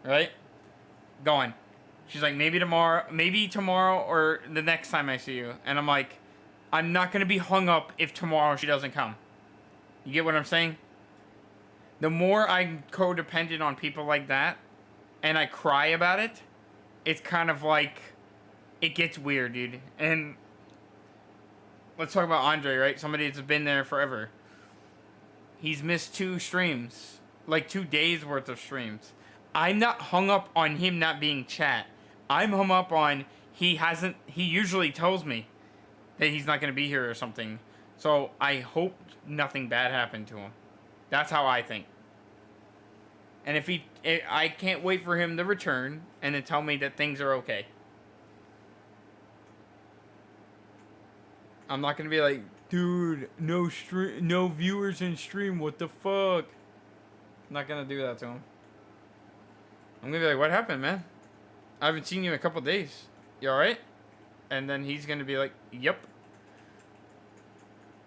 right? Gone. She's like, maybe tomorrow or the next time I see you. And I'm like, I'm not gonna be hung up if tomorrow she doesn't come. You get what I'm saying? The more I'm codependent on people like that, and I cry about it, it's kind of like, it gets weird, dude. And let's talk about Andre, right? Somebody that's been there forever. He's missed 2 streams, like 2 days worth of streams. I'm not hung up on him not being chat. I'm hung up on he hasn't. He usually tells me that he's not going to be here or something. So I hope nothing bad happened to him. That's how I think. And I can't wait for him to return and to tell me that things are okay. I'm not gonna be like, dude, no viewers in stream. What the fuck? I'm not gonna do that to him. I'm gonna be like, what happened, man? I haven't seen you in a couple days. You all right? And then he's gonna be like, yep.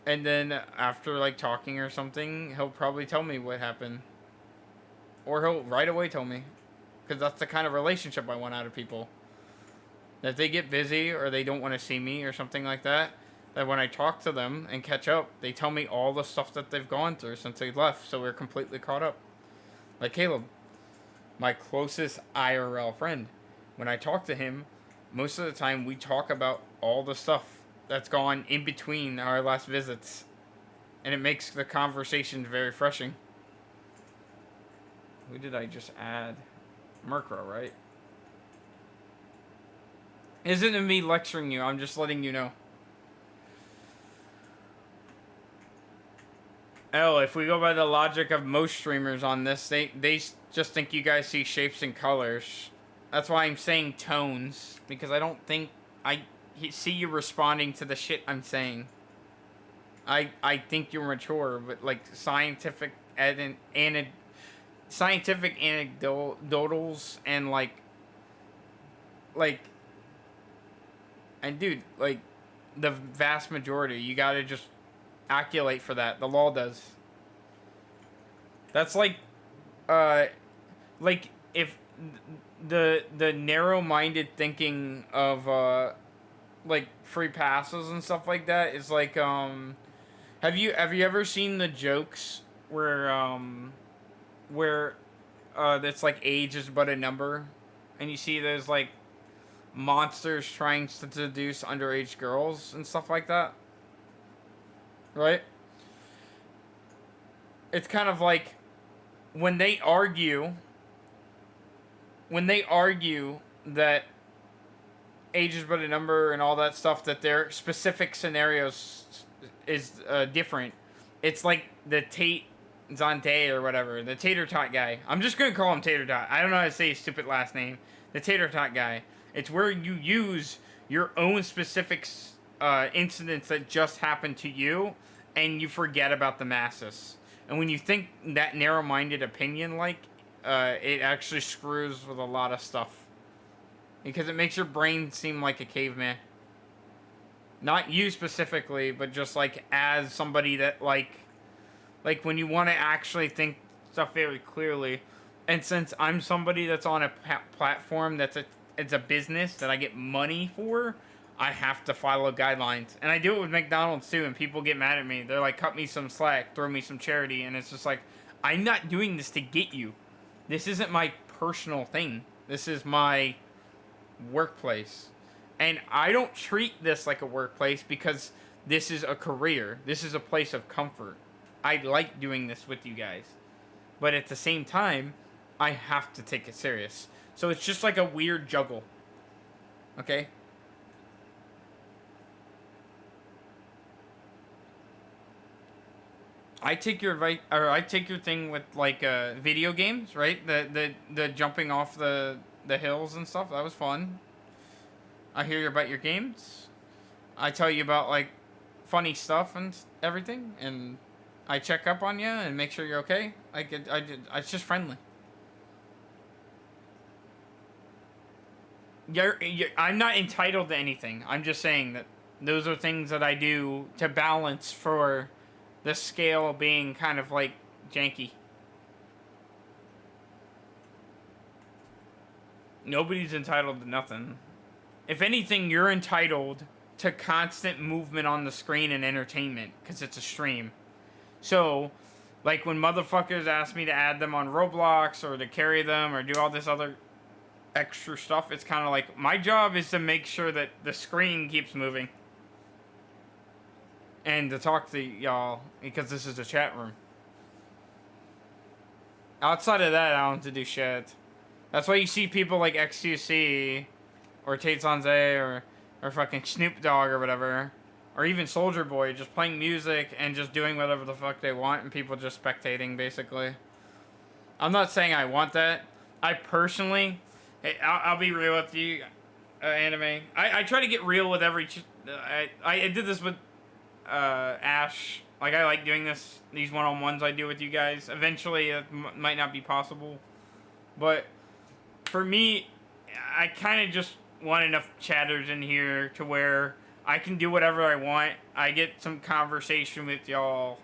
And then after like talking or something, he'll probably tell me what happened, or he'll right away tell me, because that's the kind of relationship I want out of people. That they get busy or they don't want to see me or something like that. That when I talk to them and catch up, they tell me all the stuff that they've gone through since they left, so we're completely caught up. Like Caleb, my closest IRL friend. When I talk to him, most of the time we talk about all the stuff that's gone in between our last visits. And it makes the conversation very refreshing. Who did I just add? Murkrow, right? Isn't it me lecturing you, I'm just letting you know. Oh, if we go by the logic of most streamers on this, they just think you guys see shapes and colors. That's why I'm saying tones, because I don't think I see you responding to the shit I'm saying. I think you're mature, but like scientific anecdotals and like and dude, like the vast majority, you gotta just acculate for that. The law does. That's like if the narrow-minded thinking of like free passes and stuff like that is like have you ever seen the jokes where that's like age is but a number, and you see there's like monsters trying to seduce underage girls and stuff like that, right? It's kind of like when they argue that age is but a number and all that stuff, that their specific scenarios is different. It's like the Tate Zante or whatever, the Tater Tot guy. I'm just gonna call him Tater Tot. I don't know how to say his stupid last name. The Tater Tot guy. It's where you use your own specific incidents that just happened to you, and you forget about the masses. And when you think that narrow-minded opinion, it actually screws with a lot of stuff. Because it makes your brain seem like a caveman. Not you specifically, but just like as somebody that like when you want to actually think stuff very clearly. And since I'm somebody that's on a platform it's a business that I get money for, I have to follow guidelines. And I do it with McDonald's too, and people get mad at me. They're like, cut me some slack, throw me some charity, and it's just like, I'm not doing this to get you. This isn't my personal thing. This is my workplace. And I don't treat this like a workplace because this is a career. This is a place of comfort. I like doing this with you guys. But at the same time, I have to take it serious. So it's just like a weird juggle. Okay? I take your advice, or I take your thing with like video games, right? The jumping off the hills and stuff. That was fun. I hear about your games. I tell you about like funny stuff and everything, and I check up on you and make sure you're okay. It's just friendly. I'm not entitled to anything. I'm just saying that those are things that I do to balance for the scale being kind of like janky. Nobody's entitled to nothing. If anything, you're entitled to constant movement on the screen and entertainment because it's a stream. So, like when motherfuckers ask me to add them on Roblox or to carry them or do all this other extra stuff, it's kind of like my job is to make sure that the screen keeps moving and to talk to y'all because this is a chat room. Outside of that, I don't have to do shit. That's why you see people like XQC or Tate Sanze or fucking Snoop Dogg or whatever, or even Soldier Boy just playing music and just doing whatever the fuck they want and people just spectating basically. I'm not saying I want that. I personally, hey, I'll be real with you, anime. I try to get real with every. I did this with Ash. Like I like doing these one-on-ones I do with you guys. Eventually, it might not be possible, but for me, I kind of just want enough chatters in here to where I can do whatever I want. I get some conversation with y'all,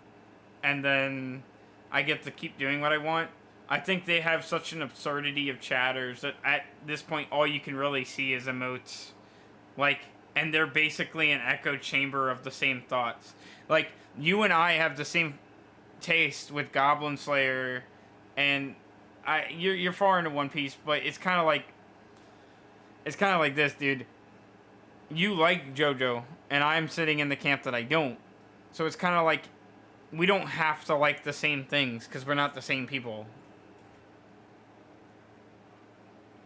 and then I get to keep doing what I want. I think they have such an absurdity of chatters that at this point, all you can really see is emotes. Like, and they're basically an echo chamber of the same thoughts. Like, you and I have the same taste with Goblin Slayer, and you're far into One Piece, but it's kind of like this, dude. You like JoJo, and I'm sitting in the camp that I don't. So it's kind of like we don't have to like the same things because we're not the same people.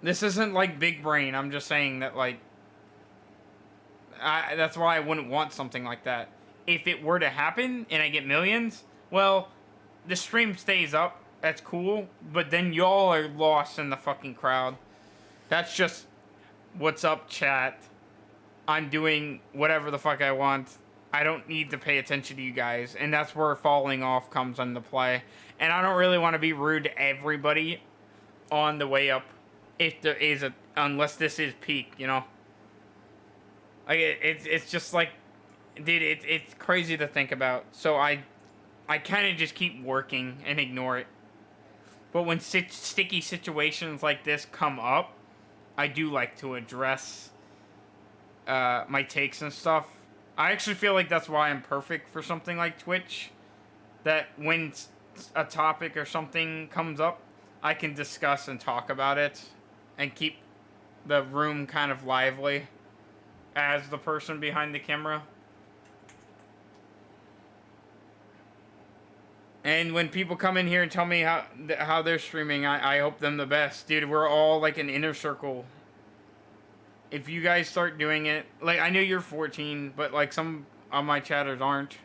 This isn't like big brain. I'm just saying that like that's why I wouldn't want something like that. If it were to happen and I get millions, well, the stream stays up. That's cool, but then y'all are lost in the fucking crowd. That's just what's up, chat. I'm doing whatever the fuck I want. I don't need to pay attention to you guys, and that's where falling off comes into play. And I don't really want to be rude to everybody on the way up, if there is unless this is peak, you know. Like it's just like, dude, it's crazy to think about. So I kind of just keep working and ignore it. But when sticky situations like this come up, I do like to address my takes and stuff. I actually feel like that's why I'm perfect for something like Twitch. That when a topic or something comes up, I can discuss and talk about it and keep the room kind of lively as the person behind the camera. And when people come in here and tell me how they're streaming, I hope them the best. Dude, we're all like an inner circle. If you guys start doing it, like I know you're 14, but like some of my chatters aren't.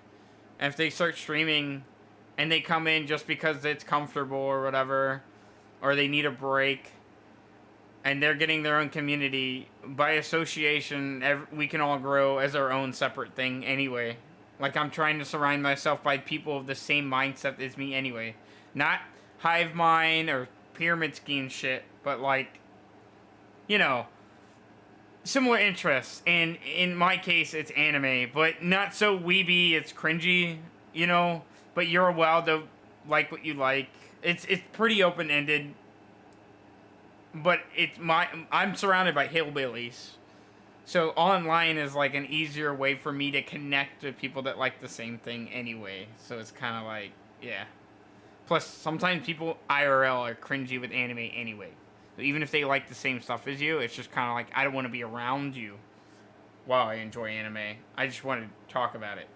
And if they start streaming and they come in just because it's comfortable or whatever, or they need a break, and they're getting their own community, by association, we can all grow as our own separate thing anyway. Like, I'm trying to surround myself by people of the same mindset as me anyway. Not hive mind or pyramid scheme shit, but like, you know, similar interests. And in my case, it's anime, but not so weeby, it's cringy, you know? But you're allowed to like what you like. It's pretty open-ended. But I'm surrounded by hillbillies. So online is like an easier way for me to connect with people that like the same thing anyway. So it's kind of like, yeah. Plus, sometimes people IRL are cringy with anime anyway. So even if they like the same stuff as you, it's just kind of like, I don't want to be around you while I enjoy anime. I just want to talk about it.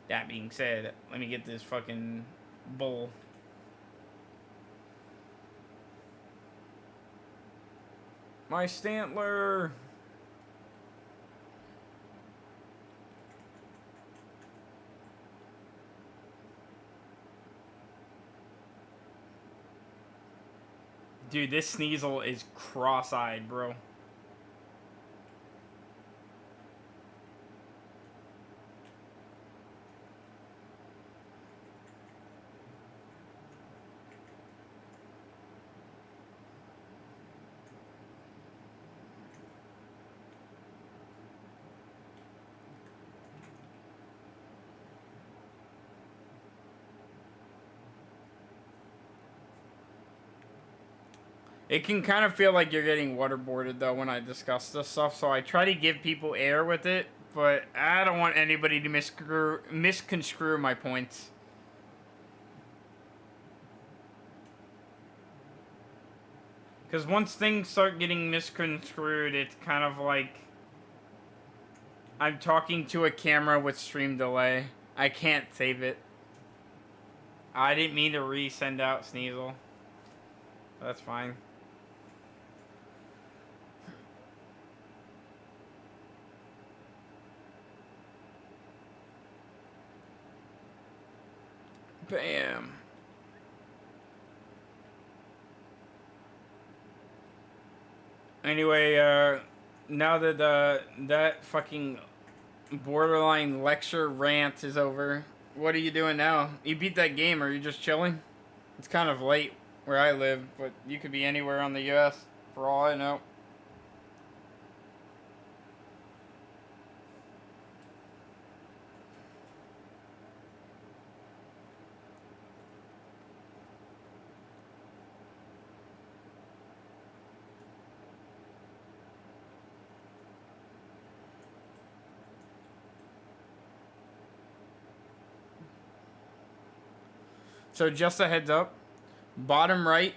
That being said, let me get this fucking bowl. My Stantler. Dude, this Sneasel is cross-eyed, bro. It can kind of feel like you're getting waterboarded though when I discuss this stuff, so I try to give people air with it, but I don't want anybody to misconstrue my points. Because once things start getting misconstrued, it's kind of like I'm talking to a camera with stream delay. I can't save it. I didn't mean to resend out Sneasel. That's fine. Bam. Anyway, now that that fucking borderline lecture rant is over, what are you doing now? You beat that game, or are you just chilling? It's kind of late where I live, but you could be anywhere on the U.S. for all I know. So just a heads up, bottom right,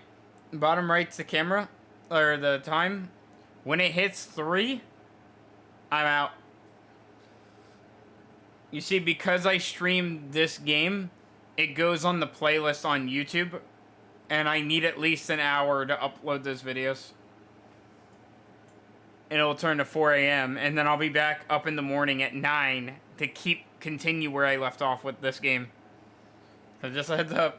bottom right's the camera, or the time. When it hits 3, I'm out. You see, because I streamed this game, it goes on the playlist on YouTube, and I need at least an hour to upload those videos. And it'll turn to 4 a.m., and then I'll be back up in the morning at 9 to continue where I left off with this game. So just a heads up.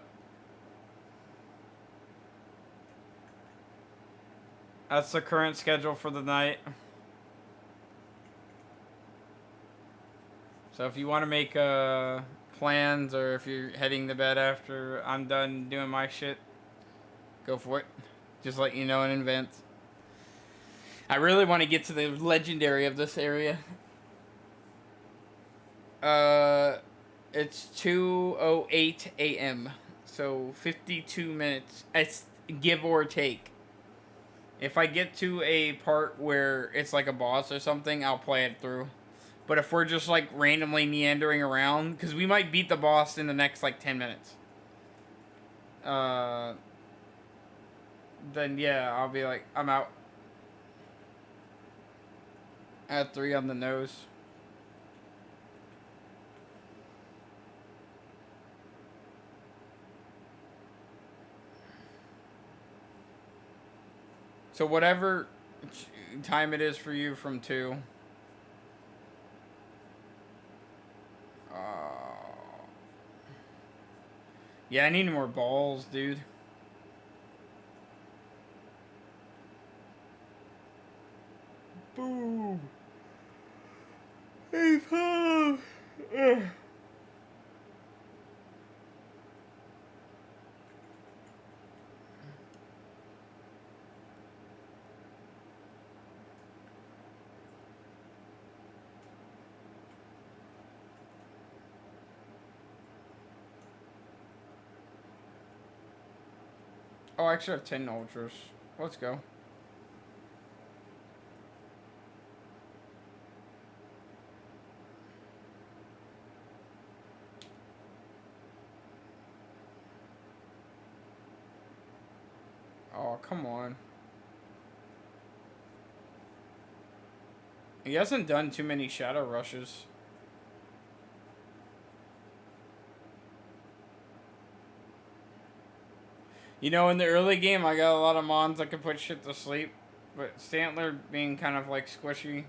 That's the current schedule for the night. So if you want to make plans, or if you're heading to bed after I'm done doing my shit, go for it. Just let you know in advance. I really want to get to the legendary of this area. It's 2:08 a.m. So 52 minutes. It's give or take. If I get to a part where it's like a boss or something, I'll play it through. But if we're just like randomly meandering around, because we might beat the boss in the next like 10 minutes. Then yeah, I'll be like, I'm out. At 3 on the nose. So whatever time it is for you from 2. Yeah, I need more balls, dude. Boom. Hey, Tom. Oh, I actually have 10 ultras. Let's go. Oh, come on. He hasn't done too many shadow rushes. You know, in the early game, I got a lot of mons that could put shit to sleep. But Stantler being kind of like squishy,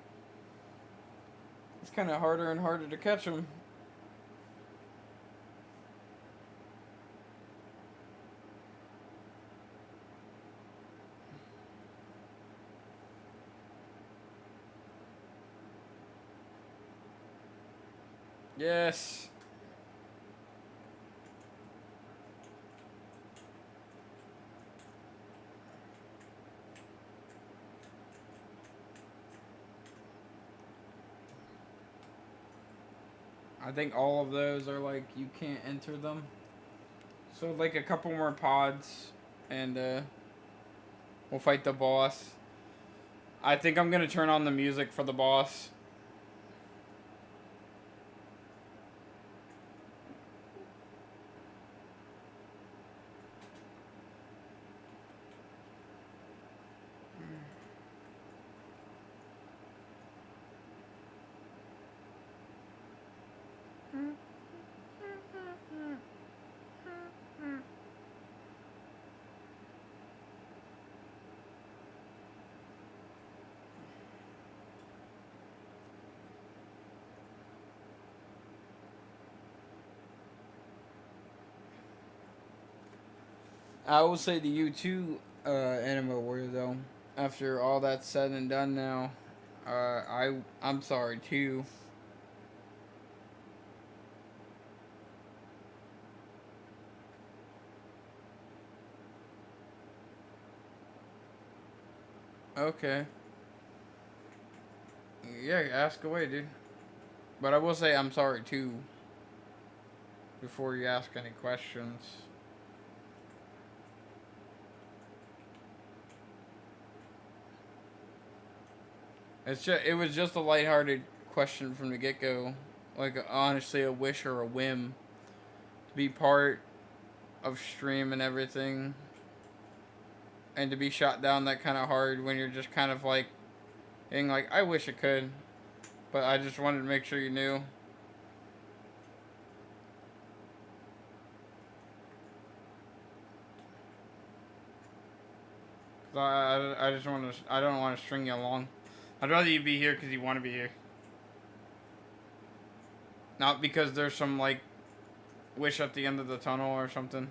it's kind of harder and harder to catch him. Yes. I think all of those are like, you can't enter them. So like a couple more pods, and We'll fight the boss. I think I'm gonna turn on the music for the boss. I will say to you too, Anima Warrior, though. After all that's said and done now, I'm sorry too. Okay. Yeah, ask away, dude. But I will say I'm sorry too. Before you ask any questions. It was just a lighthearted question from the get go, like honestly a wish or a whim to be part of stream and everything, and to be shot down that kind of hard when you're just kind of like being like I wish it could, but I just wanted to make sure you knew. I just want to I don't want to string you along. I'd rather you be here because you want to be here, not because there's some like wish at the end of the tunnel or something.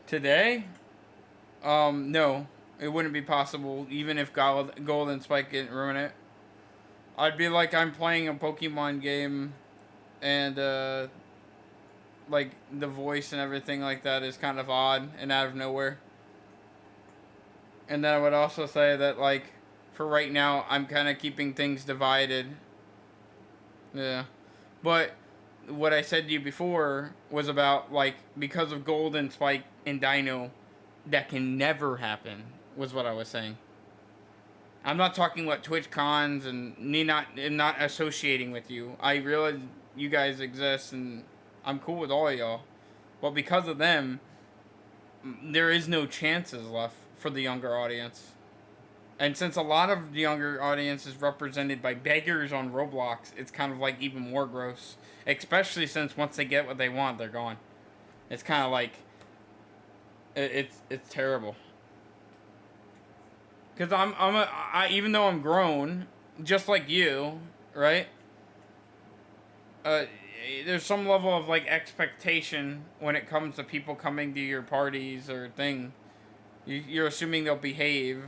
Today, no, it wouldn't be possible even if Golden Spike didn't ruin it. I'd be like I'm playing a Pokemon game, and like the voice and everything like that is kind of odd and out of nowhere. And then I would also say that like for right now I'm kind of keeping things divided. Yeah, but what I said to you before was about like because of Golden Spike and Dino, that can never happen. Was what I was saying. I'm not talking about Twitch cons and not associating with you. I realize you guys exist and I'm cool with all of y'all, but because of them, there is no chances left for the younger audience. And since a lot of the younger audience is represented by beggars on Roblox, it's kind of like even more gross. Especially since once they get what they want, they're gone. It's kind of like it's terrible. Cause even though I'm grown, just like you, right? Uh, there's some level of like expectation when it comes to people coming to your parties or thing. You're assuming they'll behave.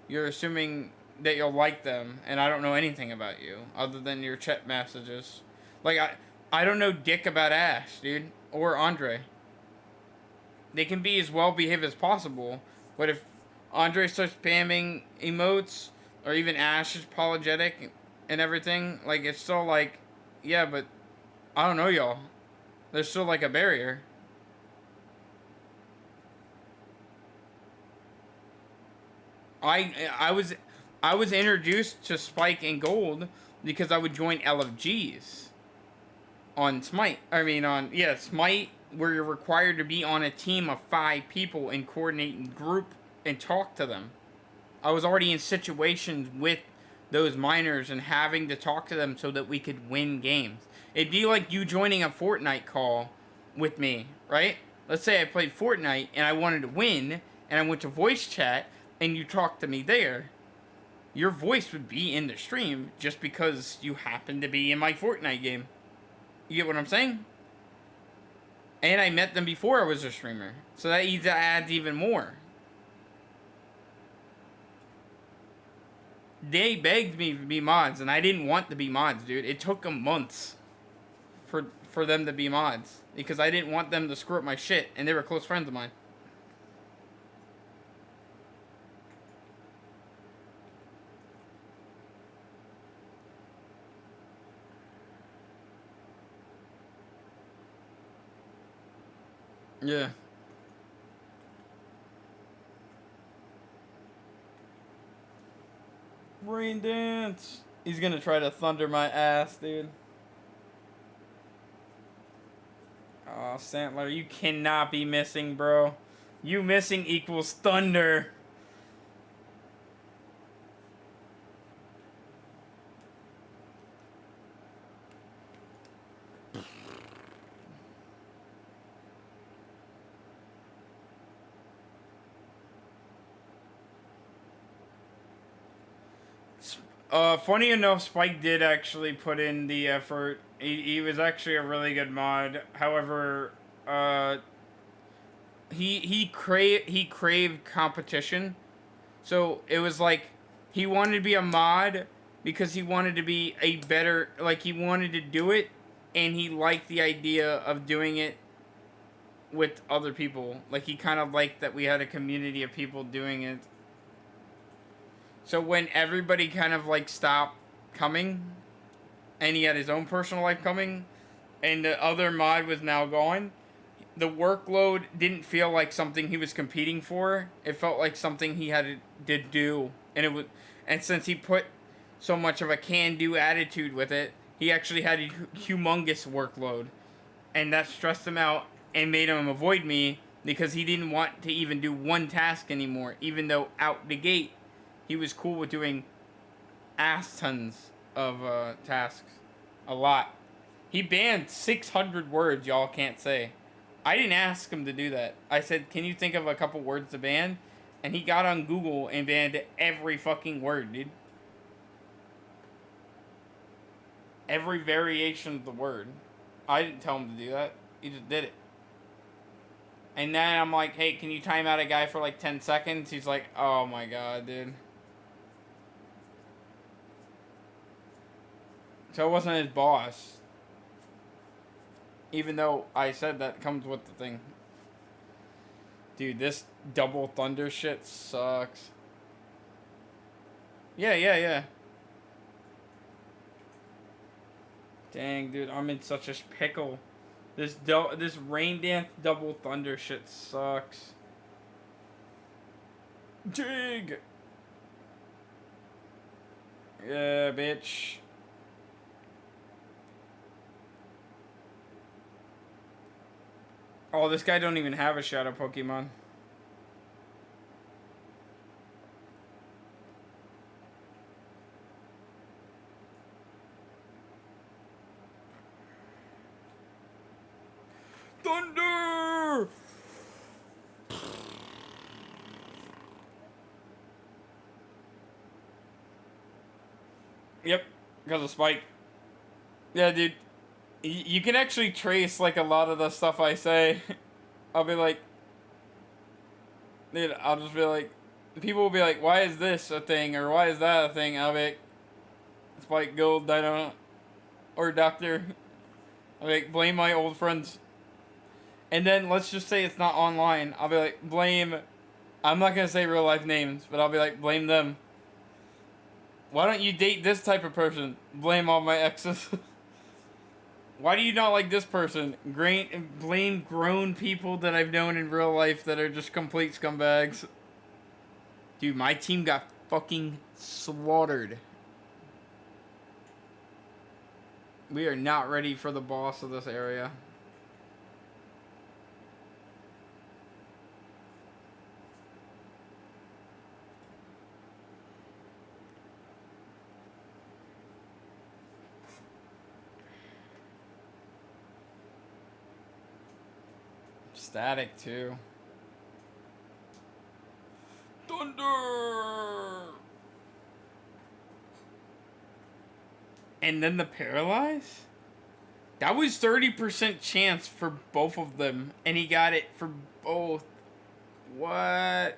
You're assuming that you'll like them, and I don't know anything about you other than your chat messages. Like I don't know dick about Ash, dude, or Andre. They can be as well behaved as possible, but if Andre starts spamming emotes, or even Ash is apologetic and everything, like it's still like, yeah, but I don't know y'all. There's still like a barrier. I was I was introduced to Spike and Gold because I would join LFGs on Smite. I mean on Smite, where you're required to be on a team of 5 people and coordinate and group and talk to them. I was already in situations with those minors and having to talk to them so that we could win games. It'd be like you joining a Fortnite call with me, right? Let's say I played Fortnite and I wanted to win and I went to voice chat and you talked to me there. Your voice would be in the stream just because you happen to be in my Fortnite game. You get what I'm saying? And I met them before I was a streamer. So that adds even more. they begged me to be mods, and I didn't want to be mods, dude. It took them months for them to be mods because I didn't want them to screw up my shit, and they were close friends of mine. Yeah. Rain dance. He's gonna try to thunder my ass, dude. Oh, Santler, you cannot be missing, bro. You missing equals thunder. Funny enough, Spike did actually put in the effort. He was actually a really good mod. However, he craved competition. So it was like he wanted to be a mod because he wanted to be a better, like he wanted to do it, and he liked the idea of doing it with other people. Like he kind of liked that we had a community of people doing it. So when everybody kind of like stopped coming, and he had his own personal life coming, and the other mod was now gone, the workload didn't feel like something he was competing for. It felt like something he had to do, and it was, and since he put so much of a can-do attitude with it, he actually had a humongous workload, and that stressed him out and made him avoid me because he didn't want to even do one task anymore. Even though out the gate, he was cool with doing ass tons of tasks, a lot. He banned 600 words y'all can't say. I didn't ask him to do that. I said, can you think of a couple words to ban? And he got on Google and banned every fucking word, dude. Every variation of the word. I didn't tell him to do that. He just did it. And then I'm like, hey, can you time out a guy for like 10 seconds? He's like, oh my god, dude. So it wasn't his boss. Even though I said that comes with the thing. Dude, this double thunder shit sucks. Yeah. Dang, dude, I'm in such a pickle. This rain dance double thunder shit sucks. Jig. Yeah, bitch. Oh, this guy don't even have a shadow Pokemon. Thunder! Yep, because of Spike. Yeah, dude. You can actually trace, like, a lot of the stuff I say. I'll be like... Dude, I'll just be like... People will be like, why is this a thing? Or why is that a thing? I'll be like... Spike Gold, I don't... Or Doctor. I'll be like, blame my old friends. And then, let's just say it's not online. I'll be like, blame... I'm not gonna say real life names, but I'll be like, blame them. Why don't you date this type of person? Blame all my exes. Why do you not like this person? Blame grown people that I've known in real life that are just complete scumbags. Dude, my team got fucking slaughtered. We are not ready for the boss of this area. Static too. Thunder! And then the paralyze? That was 30% chance for both of them. And he got it for both. What?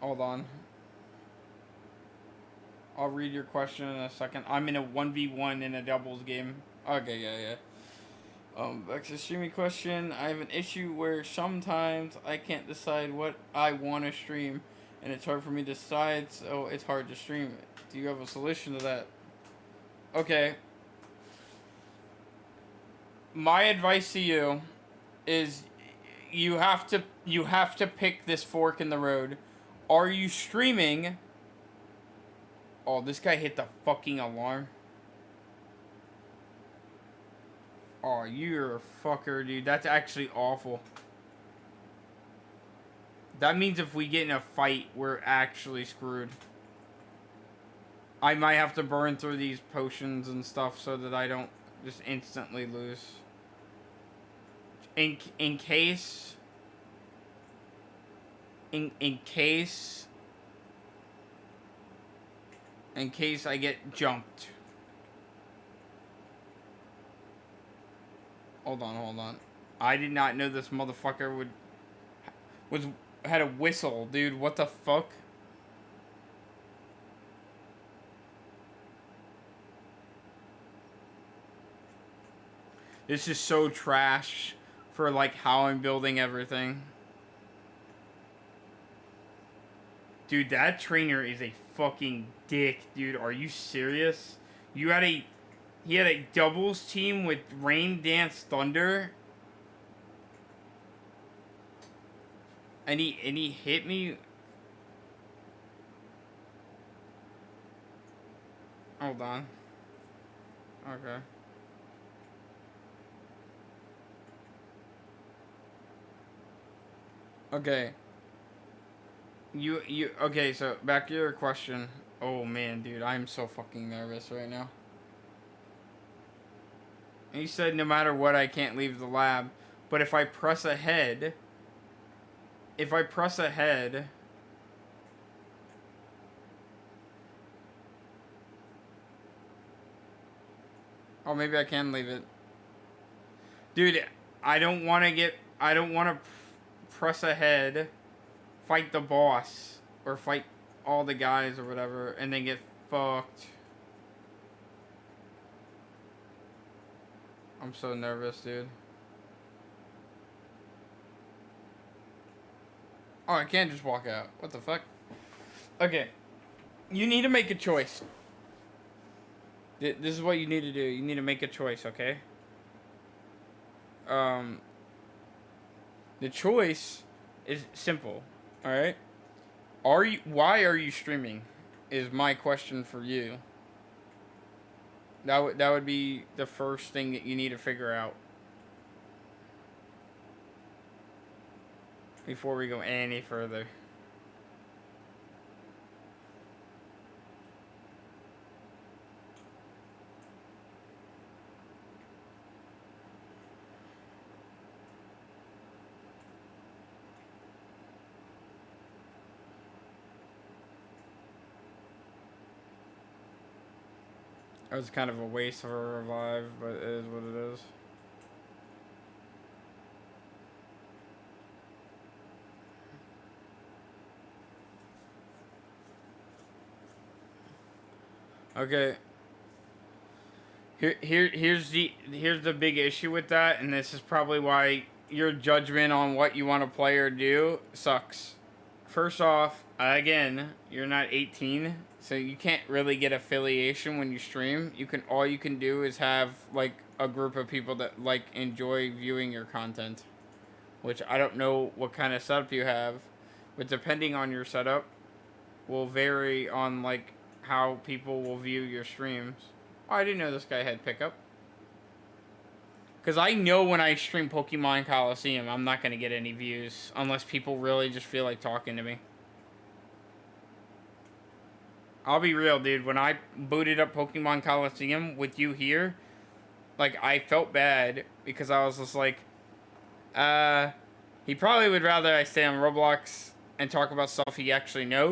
Hold on. I'll read your question in a second. I'm in a 1v1 in a doubles game. Okay, yeah. Back to the streaming question. I have an issue where sometimes I can't decide what I want to stream, and it's hard for me to decide, so it's hard to stream it. Do you have a solution to that? Okay. My advice to you is you have to pick this fork in the road. Are you streaming? Oh, this guy hit the fucking alarm. Oh, you're a fucker, dude. That's actually awful. That means if we get in a fight, we're actually screwed. I might have to burn through these potions and stuff so that I don't just instantly lose. In case I get jumped. Hold on. I did not know this motherfucker had a whistle, dude. What the fuck? This is so trash for like how I'm building everything. Dude, that trainer is a fucking dick, dude. Are you serious? He had a doubles team with Rain Dance Thunder. And he hit me. Hold on. Okay. Okay. Okay, so back to your question. Oh man, dude, I'm so fucking nervous right now. He said no matter what I can't leave the lab, but if I press ahead, oh maybe I can leave it. Dude, I don't want to press ahead, fight the boss or fight all the guys or whatever and then get fucked. I'm so nervous, dude. Oh, I can't just walk out. What the fuck? Okay. You need to make a choice. This is what you need to do. You need to make a choice, okay? The choice is simple, alright? Why are you streaming? Is my question for you. That would be the first thing that you need to figure out before we go any further. It was kind of a waste of a revive, but it is what it is. Okay. Here's the big issue with that, and this is probably why your judgment on what you want to play or do sucks. First off, again, you're not 18, so you can't really get affiliation when you stream. All you can do is have like a group of people that like enjoy viewing your content, which I don't know what kind of setup you have, but depending on your setup, will vary on like how people will view your streams. Oh, I didn't know this guy had pickup. Because I know when I stream Pokemon Colosseum, I'm not going to get any views unless people really just feel like talking to me. I'll be real, dude. When I booted up Pokemon Colosseum with you here, like, I felt bad because I was just like, he probably would rather I stay on Roblox and talk about stuff he actually knows